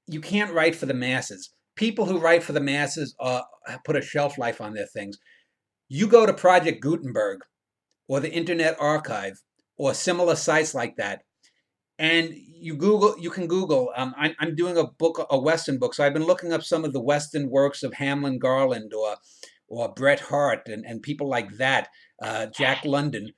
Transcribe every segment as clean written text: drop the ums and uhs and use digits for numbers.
you can't write for the masses. People who write for the masses put a shelf life on their things. You go to Project Gutenberg or the Internet Archive or similar sites like that, and you can Google. I'm doing a book, a Western book, so I've been looking up some of the Western works of Hamlin Garland or Bret Harte and people like that, Jack London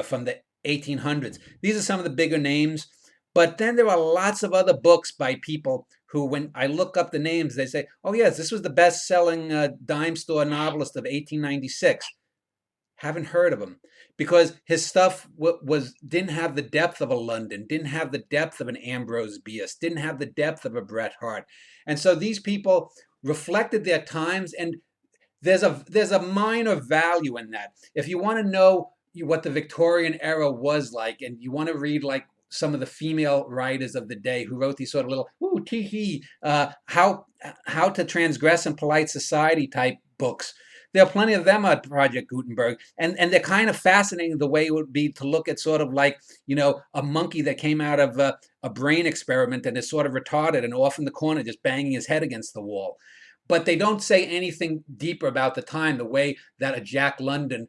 from the 1800s. These are some of the bigger names. But then there are lots of other books by people who, when I look up the names, they say, "Oh yes, this was the best-selling dime store novelist of 1896." Haven't heard of him because his stuff was didn't have the depth of a London, didn't have the depth of an Ambrose Bierce, didn't have the depth of a Bret Harte, and so these people reflected their times, and there's a minor value in that. If you want to know what the Victorian era was like, and you want to read like some of the female writers of the day who wrote these sort of little ooh tee hee how to transgress in polite society type books. There are plenty of them at Project Gutenberg, and they're kind of fascinating the way it would be to look at sort of like, a monkey that came out of a brain experiment and is sort of retarded and off in the corner just banging his head against the wall. But they don't say anything deeper about the time the way that a Jack London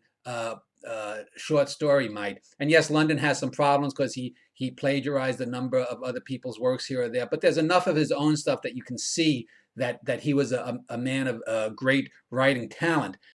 short story might. And yes, London has some problems because he plagiarized a number of other people's works here or there. But there's enough of his own stuff that you can see that he was a man of great writing talent.